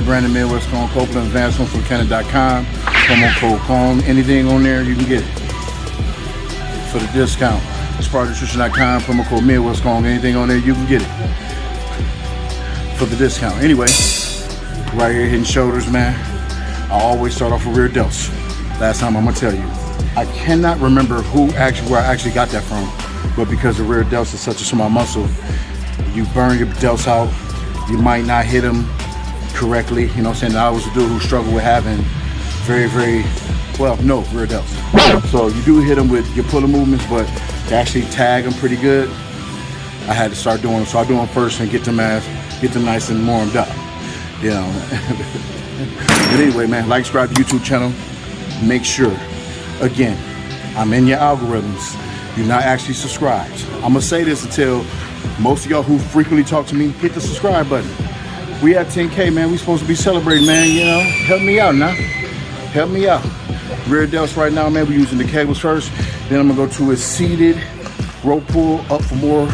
branded Midwest Cone, Copeland Advancement from Canada.com. Promo code CONE. Anything on there, you can get it for the discount. SpartanNutrition.com, promo code Midwest Cone. Anything on there, you can get it for the discount. Anyway, right here hitting shoulders, man. I always start off with rear delts. Last time I'm gonna tell you, I cannot remember where I actually got that from, but because the rear delts is such a small muscle, you burn your delts out. You might not hit them correctly. You know what I'm saying? I was a dude who struggled with having rear delts. So you do hit them with your puller movements, but to actually tag them pretty good, I had to start doing them. So I do them first and get them nice and warmed up. You know. But anyway, man, like, subscribe to the YouTube channel. Make sure, again, I'm in your algorithms. You're not actually subscribed. I'm gonna say this until most of y'all who frequently talk to me, hit the subscribe button. We at 10K, man. We supposed to be celebrating, man. You know, help me out now. Help me out. Rear delts right now, man. We're using the cables first. Then I'm gonna go to a seated rope pull up for more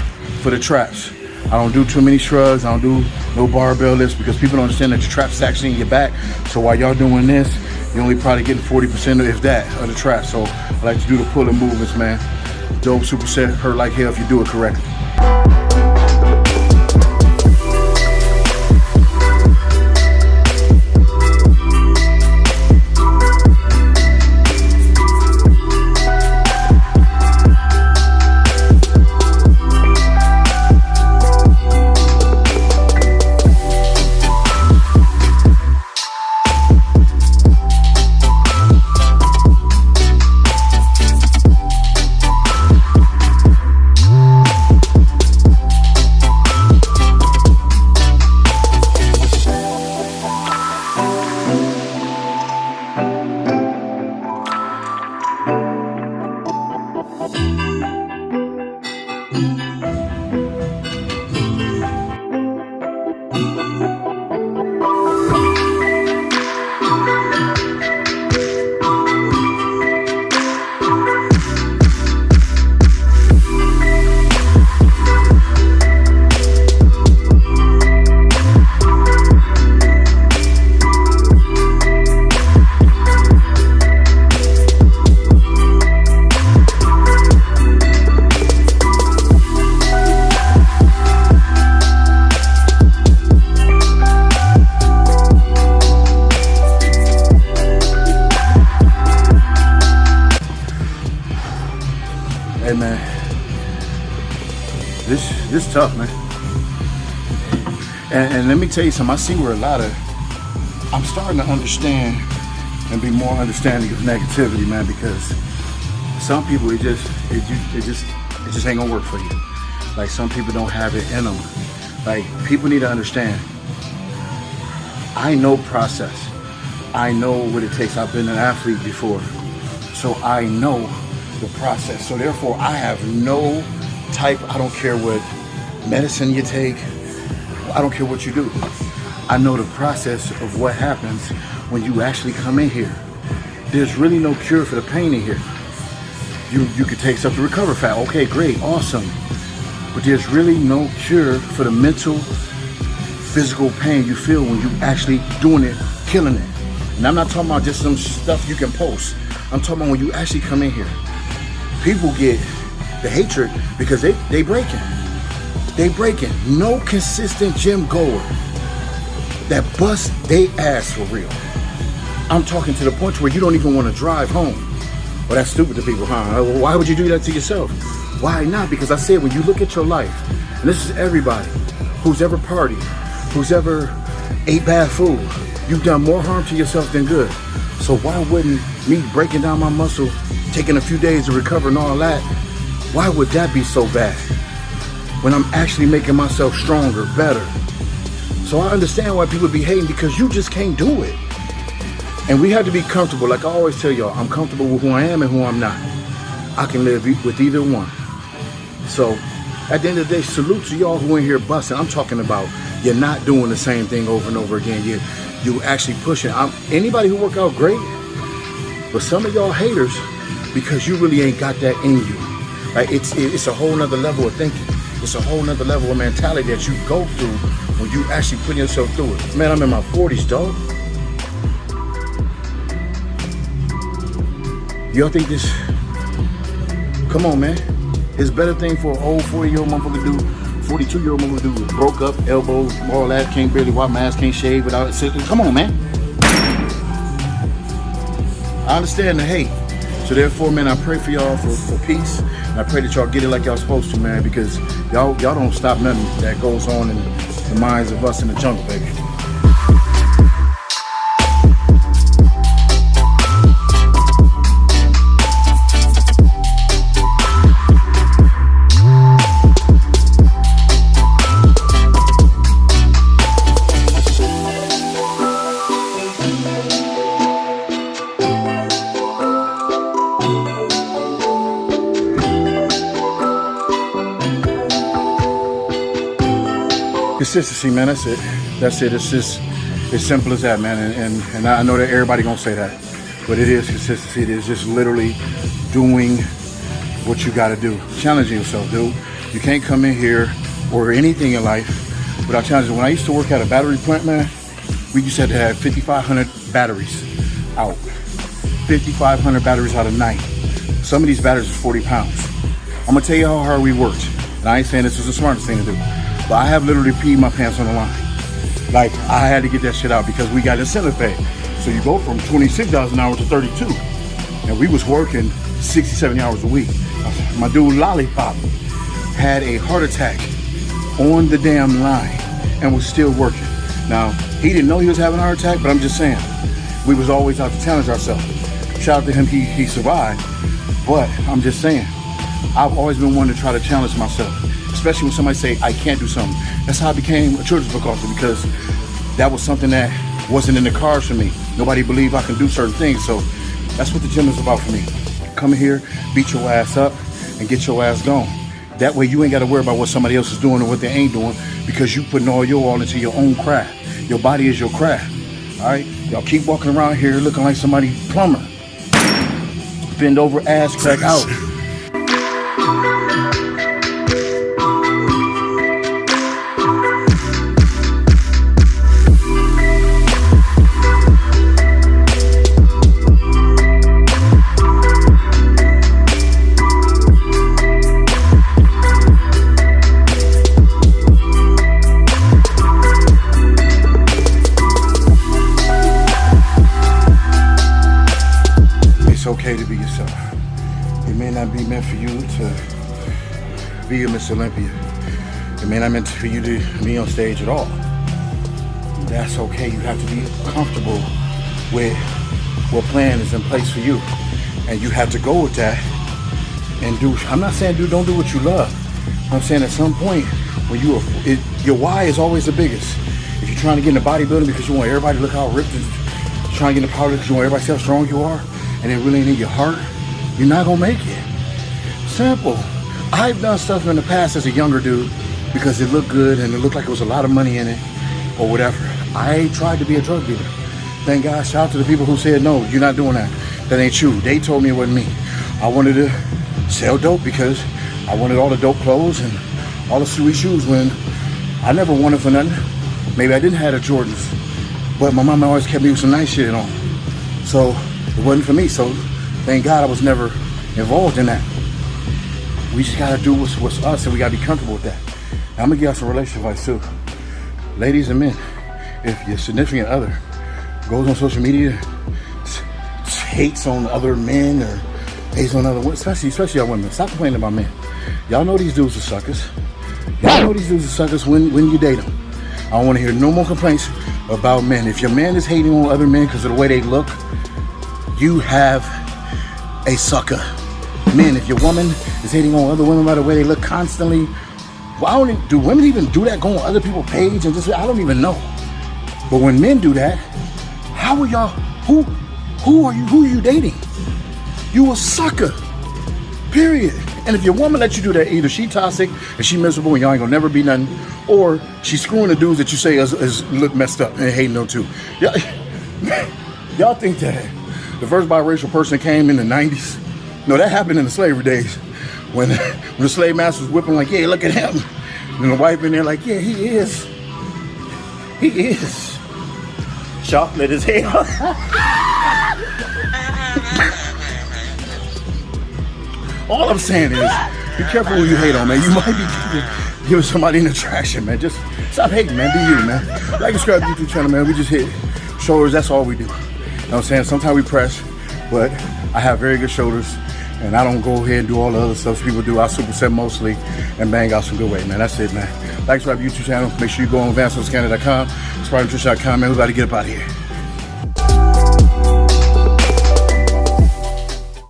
for the traps. I don't do too many shrugs. I don't do no barbell lifts because people don't understand that your traps is actually in your back. So while y'all doing this, you're only probably getting 40% if that of the traps. So I like to do the pulling movements, man. Dope superset, hurt like hell if you do it correctly. Hey man, this is tough, man. And let me tell you something. I see where I'm starting to understand and be more understanding of negativity, man, because some people it just ain't gonna work for you. Like, some people don't have it in them. Like, people need to understand. I know process. I know what it takes. I've been an athlete before, so I know the process. So therefore, I have no type. I don't care what medicine you take. I don't care what you do. I know the process of what happens when you actually come in here. There's really no cure for the pain in here. You could take stuff to recover fat. Okay, great, awesome. But there's really no cure for the mental, physical pain you feel when you actually doing it, killing it. And I'm not talking about just some stuff you can post. I'm talking about when you actually come in here. People get the hatred because they breaking. They breaking. No consistent gym goer that bust they ass for real. I'm talking to the point where you don't even want to drive home. Well, that's stupid to people, huh? Why would you do that to yourself? Why not? Because I said, when you look at your life, and this is everybody who's ever partied, who's ever ate bad food, you've done more harm to yourself than good. So why wouldn't me breaking down my muscle, taking a few days to recover and all that, why would that be so bad? When I'm actually making myself stronger, better. So I understand why people be hating, because you just can't do it. And we have to be comfortable. Like I always tell y'all, I'm comfortable with who I am and who I'm not. I can live with either one. So at the end of the day, salute to y'all who in here busting. I'm talking about you're not doing the same thing over and over again. You actually pushing. Anybody who work out, great. But some of y'all haters, because you really ain't got that in you. Like it's a whole nother level of thinking. It's a whole nother level of mentality that you go through when you actually put yourself through it. Man, I'm in my 40s, dog. Y'all think this? Come on, man. It's a better thing for an old 40-year-old motherfucker to do, 42-year-old motherfucker to do, broke up, elbows, all that, can't barely wipe my ass, can't shave without it. Come on, man. I understand the hate. So therefore, man, I pray for y'all for peace. And I pray that y'all get it like y'all supposed to, man, because y'all don't stop nothing that goes on in the minds of us in the jungle, baby. Consistency, man, that's it. That's it. It's just as simple as that, man. And I know that everybody gonna say that, but it is consistency. It is just literally doing what you gotta do. Challenging yourself, dude. You can't come in here or anything in life without challenging. When I used to work at a battery plant, man, we used to have 5,500 batteries out. 5,500 batteries out a night. Some of these batteries are 40 pounds. I'm gonna tell you how hard we worked. And I ain't saying this was the smartest thing to do. But I have literally peed my pants on the line. Like, I had to get that shit out because we got incentive pay. So you go from $26 an hour to 32. And we was working 60, 70 hours a week. My dude Lollipop had a heart attack on the damn line and was still working. Now, he didn't know he was having a heart attack, but I'm just saying, we was always out to challenge ourselves. Shout out to him, he survived. But I'm just saying, I've always been one to try to challenge myself. Especially when somebody say, I can't do something. That's how I became a children's book author, because that was something that wasn't in the cards for me. Nobody believed I can do certain things. So that's what the gym is about for me. Come here, beat your ass up, and get your ass gone. That way you ain't got to worry about what somebody else is doing or what they ain't doing, because you putting all your all into your own craft. Your body is your craft. All right? Y'all keep walking around here looking like somebody plumber. Bend over, ass crack out. It's okay to be yourself. It may not be meant for you to be a Miss Olympia. It may not be meant for you to be on stage at all. That's okay. You have to be comfortable with what plan is in place for you. And you have to go with that and do. I'm not saying don't do what you love. I'm saying at some point when your why is always the biggest. If you're trying to get into bodybuilding because you want everybody to look how ripped, and trying to get into power because you want everybody to see how strong you are, and it really ain't in your heart, you're not gonna make it. Simple. I've done stuff in the past as a younger dude because it looked good and it looked like it was a lot of money in it or whatever. I tried to be a drug dealer. Thank God, shout out to the people who said, no, you're not doing that. That ain't you. They told me it wasn't me. I wanted to sell dope because I wanted all the dope clothes and all the sweet shoes when I never wanted for nothing. Maybe I didn't have the Jordans, but my mama always kept me with some nice shit on. So it wasn't for me. So thank God I was never involved in that. We just gotta do what's us, and we gotta be comfortable with that. Now, I'm gonna give y'all some relationship advice too. Ladies and men, if your significant other goes on social media, hates on other men or hates on other women, especially y'all women, stop complaining about men. Y'all know these dudes are suckers. Y'all know these dudes are suckers when you date them. I don't want to hear no more complaints about men. If your man is hating on other men because of the way they look, you have a sucker. Men, if your woman is hating on other women by the way they look constantly, well, do women even do that? Go on other people's page and just, I don't even know. But when men do that, how are y'all, who are you dating? You a sucker, period. And if your woman lets you do that, either she toxic and she miserable and y'all ain't gonna never be nothing, or she's screwing the dudes that you say is look messed up and hating on too. Y'all think that the first biracial person came in the 90s? No, that happened in the slavery days. When the slave master was whipping like, yeah, look at him. And the wife in there like, yeah, he is. He is. Chocolate as hell. All I'm saying is, be careful who you hate on, man. You might be giving somebody an attraction, man. Just stop hating, man. Be you, man. Like and subscribe to the YouTube channel, man. We just hit shoulders. That's all we do. You know what I'm saying? Sometimes we press, but I have very good shoulders, and I don't go ahead and do all the other stuff people do. I superset mostly and bang out some good weight, man. That's it, man. Like and subscribe to the YouTube channel. Make sure you go on advancednutrition.com, subscribe to nutrition.com, man. We got to get up out of here.